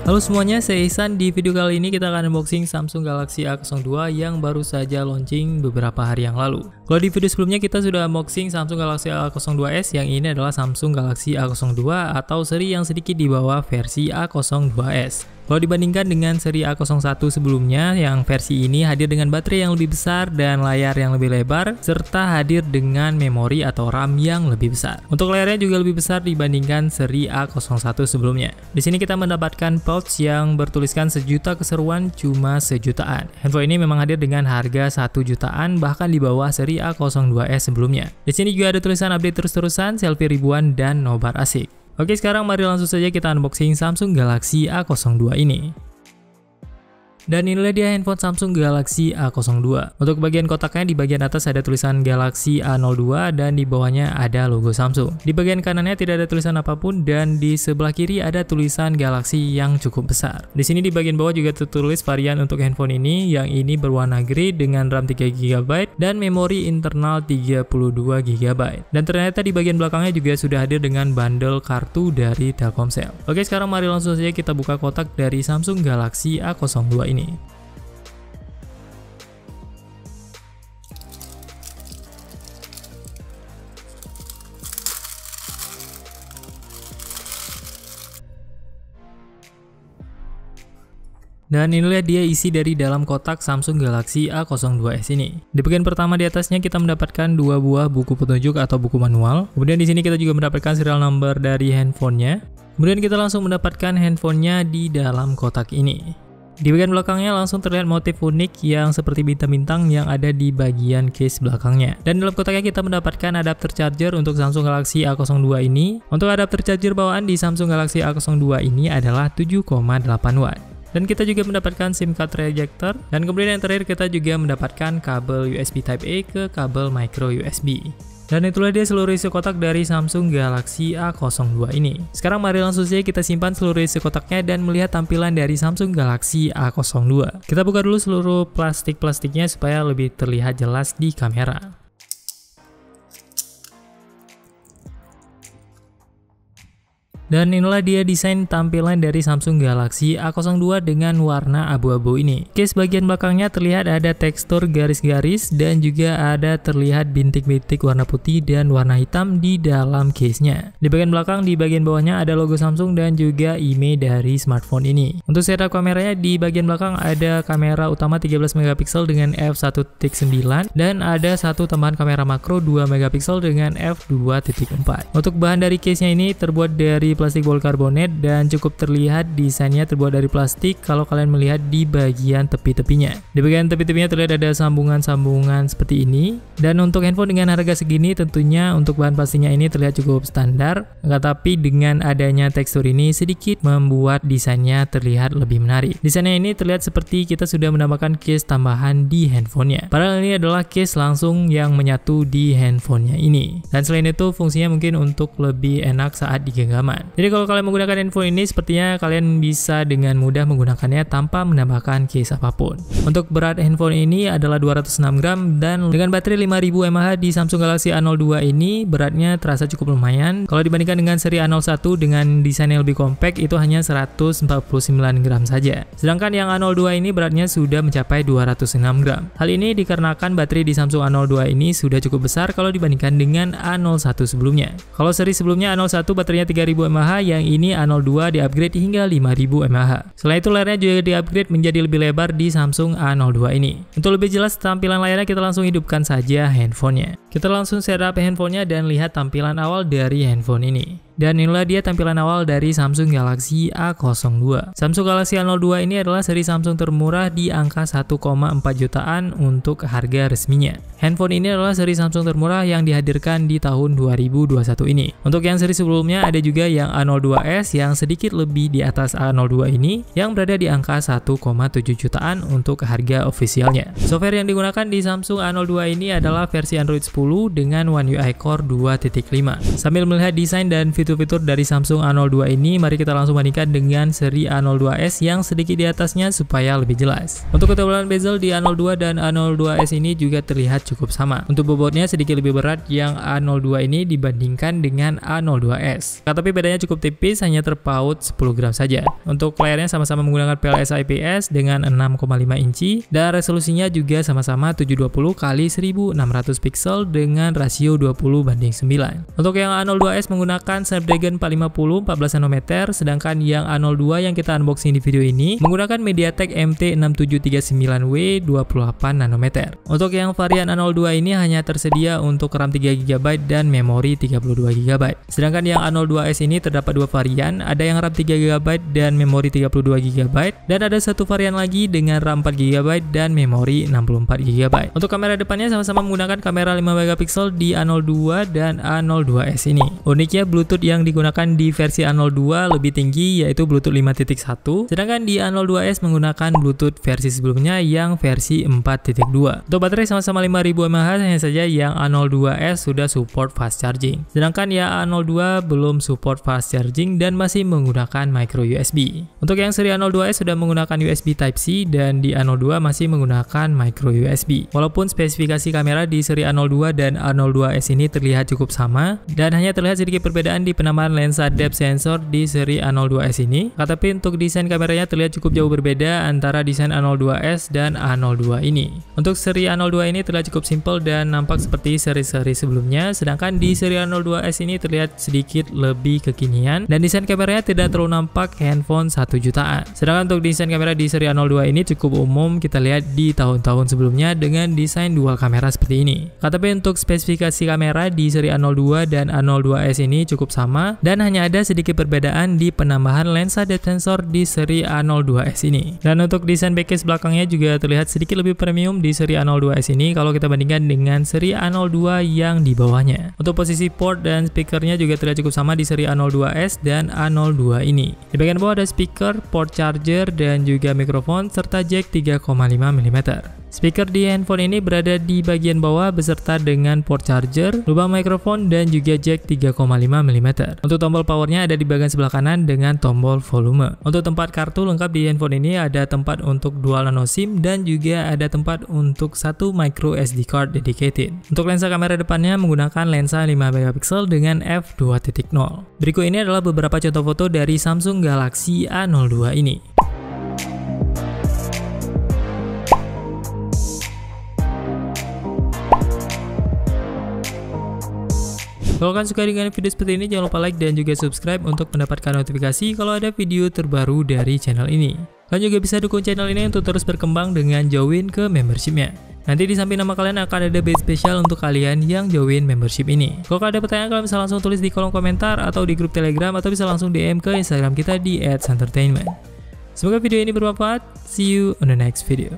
Halo semuanya, saya Ihsan. Di video kali ini kita akan unboxing Samsung Galaxy A02 yang baru saja launching beberapa hari yang lalu. Kalau di video sebelumnya kita sudah unboxing Samsung Galaxy A02s, yang ini adalah Samsung Galaxy A02 atau seri yang sedikit di bawah versi A02s. Kalau dibandingkan dengan seri A01 sebelumnya, yang versi ini hadir dengan baterai yang lebih besar dan layar yang lebih lebar, serta hadir dengan memori atau RAM yang lebih besar. Untuk layarnya juga lebih besar dibandingkan seri A01 sebelumnya. Di sini kita mendapatkan pouch yang bertuliskan sejuta keseruan cuma sejutaan. Handphone ini memang hadir dengan harga 1 jutaan, bahkan di bawah seri A02s sebelumnya. Di sini juga ada tulisan update terus-terusan, selfie ribuan, dan nobar asik. Oke, sekarang mari langsung saja kita unboxing Samsung Galaxy A02 ini. Dan inilah dia handphone Samsung Galaxy A02. Untuk bagian kotaknya, di bagian atas ada tulisan Galaxy A02 dan di bawahnya ada logo Samsung. Di bagian kanannya tidak ada tulisan apapun dan di sebelah kiri ada tulisan Galaxy yang cukup besar. Di sini di bagian bawah juga tertulis varian untuk handphone ini, yang ini berwarna grey dengan RAM 3GB dan memori internal 32GB. Dan ternyata di bagian belakangnya juga sudah hadir dengan bundle kartu dari Telkomsel. Oke, sekarang mari langsung saja kita buka kotak dari Samsung Galaxy A02 ini. Dan inilah dia isi dari dalam kotak Samsung Galaxy A02s ini. Di bagian pertama di atasnya kita mendapatkan 2 buah buku petunjuk atau buku manual. Kemudian di sini kita juga mendapatkan serial number dari handphonenya. Kemudian kita langsung mendapatkan handphonenya di dalam kotak ini. Di bagian belakangnya langsung terlihat motif unik yang seperti bintang-bintang yang ada di bagian case belakangnya. Dan dalam kotaknya kita mendapatkan adapter charger untuk Samsung Galaxy A02 ini. Untuk adapter charger bawaan di Samsung Galaxy A02 ini adalah 7,8 watt. Dan kita juga mendapatkan SIM card ejector. Dan kemudian yang terakhir kita juga mendapatkan kabel USB Type-A ke kabel micro USB. Dan itulah dia seluruh isi kotak dari Samsung Galaxy A02 ini. Sekarang mari langsung saja kita simpan seluruh isi kotaknya dan melihat tampilan dari Samsung Galaxy A02. Kita buka dulu seluruh plastiknya supaya lebih terlihat jelas di kamera. Dan inilah dia desain tampilan dari Samsung Galaxy A02 dengan warna abu-abu ini. Case bagian belakangnya terlihat ada tekstur garis-garis dan juga ada terlihat bintik-bintik warna putih dan warna hitam di dalam case-nya. Di bagian belakang, di bagian bawahnya ada logo Samsung dan juga IMEI dari smartphone ini. Untuk setup kameranya, di bagian belakang ada kamera utama 13 MP dengan f1.9 dan ada satu tambahan kamera makro 2 MP dengan f2.4. Untuk bahan dari case-nya ini terbuat dari plastik polikarbonat dan cukup terlihat desainnya terbuat dari plastik kalau kalian melihat di bagian tepi-tepinya. Di bagian tepi-tepinya terlihat ada sambungan-sambungan seperti ini. Dan untuk handphone dengan harga segini tentunya untuk bahan pastinya ini terlihat cukup standar. Tetapi dengan adanya tekstur ini sedikit membuat desainnya terlihat lebih menarik. Desainnya ini terlihat seperti kita sudah menambahkan case tambahan di handphonenya. Padahal ini adalah case langsung yang menyatu di handphonenya ini. Dan selain itu fungsinya mungkin untuk lebih enak saat digenggaman. Jadi kalau kalian menggunakan handphone ini sepertinya kalian bisa dengan mudah menggunakannya tanpa menambahkan case apapun. Untuk berat handphone ini adalah 206 gram dan dengan baterai 5000 mAh di Samsung Galaxy A02 ini beratnya terasa cukup lumayan. Kalau dibandingkan dengan seri A01 dengan desain yang lebih compact itu hanya 149 gram saja. Sedangkan yang A02 ini beratnya sudah mencapai 206 gram. Hal ini dikarenakan baterai di Samsung A02 ini sudah cukup besar kalau dibandingkan dengan A01 sebelumnya. Kalau seri sebelumnya A01 baterainya 3000 mAh, yang ini A02 di-upgrade hingga 5000 mAh. Selain itu layarnya juga di-upgrade menjadi lebih lebar di Samsung A02 ini. Untuk lebih jelas tampilan layarnya kita langsung hidupkan saja handphonenya. Kita langsung setup handphonenya dan lihat tampilan awal dari handphone ini. Dan inilah dia tampilan awal dari Samsung Galaxy A02. Samsung Galaxy A02 ini adalah seri Samsung termurah di angka 1,4 jutaan untuk harga resminya. Handphone ini adalah seri Samsung termurah yang dihadirkan di tahun 2021 ini. Untuk yang seri sebelumnya ada juga yang A02s yang sedikit lebih di atas A02 ini yang berada di angka 1,7 jutaan untuk harga ofisialnya. Software yang digunakan di Samsung A02 ini adalah versi Android 10 dengan One UI Core 2.5. Sambil melihat desain dan fitur-fitur dari Samsung A02 ini, mari kita langsung bandingkan dengan seri A02s yang sedikit di atasnya supaya lebih jelas. Untuk ketebalan bezel di A02 dan A02s ini juga terlihat cukup sama. Untuk bobotnya sedikit lebih berat yang A02 ini dibandingkan dengan A02s. Tapi bedanya cukup tipis, hanya terpaut 10 gram saja. Untuk layarnya sama-sama menggunakan PLS IPS dengan 6,5 inci dan resolusinya juga sama-sama 720 x 1600 pixel dengan rasio 20:9. Untuk yang A02s menggunakan Snapdragon 450 14 nanometer, sedangkan yang A02 yang kita unboxing di video ini menggunakan MediaTek MT6739W 28 nanometer. Untuk yang varian A02 ini hanya tersedia untuk RAM 3GB dan memori 32GB. Sedangkan yang A02s ini terdapat dua varian, ada yang RAM 3GB dan memori 32GB, dan ada satu varian lagi dengan RAM 4GB dan memori 64GB. Untuk kamera depannya sama-sama menggunakan kamera 5MP di A02 dan A02s ini. Uniknya Bluetooth yang digunakan di versi A02 lebih tinggi, yaitu Bluetooth 5.1, sedangkan di A02s menggunakan Bluetooth versi sebelumnya yang versi 4.2. Untuk baterai sama-sama 5000 mAh, hanya saja yang A02s sudah support fast charging, sedangkan yang A02 belum support fast charging dan masih menggunakan micro USB. Untuk yang seri A02s sudah menggunakan USB Type-C dan di A02 masih menggunakan micro USB. Walaupun spesifikasi kamera di seri A02 dan A02s ini terlihat cukup sama dan hanya terlihat sedikit perbedaan di penambahan lensa depth sensor di seri A02s ini, tapi untuk desain kameranya terlihat cukup jauh berbeda antara desain A02s dan A02 ini. Untuk seri A02 ini terlihat cukup simpel dan nampak seperti seri-seri sebelumnya, sedangkan di seri A02s ini terlihat sedikit lebih kekinian dan desain kameranya tidak terlalu nampak handphone 1 jutaan. Sedangkan untuk desain kamera di seri A02 ini cukup umum kita lihat di tahun-tahun sebelumnya dengan desain dual kamera seperti ini. Tapi untuk spesifikasi kamera di seri A02 dan A02s ini cukup sama dan hanya ada sedikit perbedaan di penambahan lensa depth sensor di seri A02s ini. Dan untuk desain backcase belakangnya juga terlihat sedikit lebih premium di seri A02s ini kalau kita bandingkan dengan seri A02 yang di bawahnya. Untuk posisi port dan speakernya juga terlihat cukup sama di seri A02s dan A02 ini. Di bagian bawah ada speaker, port charger, dan juga mikrofon serta jack 3,5 mm. Speaker di handphone ini berada di bagian bawah beserta dengan port charger, lubang mikrofon, dan juga jack 3,5 mm. Untuk tombol powernya ada di bagian sebelah kanan dengan tombol volume. Untuk tempat kartu lengkap di handphone ini ada tempat untuk dual nano SIM dan juga ada tempat untuk satu micro SD card dedicated. Untuk lensa kamera depannya menggunakan lensa 5MP dengan f2.0. Berikut ini adalah beberapa contoh foto dari Samsung Galaxy A02 ini. Kalau kalian suka dengan video seperti ini, jangan lupa like dan juga subscribe untuk mendapatkan notifikasi kalau ada video terbaru dari channel ini. Kalian juga bisa dukung channel ini untuk terus berkembang dengan join ke membershipnya. Nanti di samping nama kalian akan ada badge spesial untuk kalian yang join membership ini. Kalau kalian ada pertanyaan, kalian bisa langsung tulis di kolom komentar atau di grup Telegram atau bisa langsung DM ke Instagram kita di @santertainment. Semoga video ini bermanfaat. See you on the next video.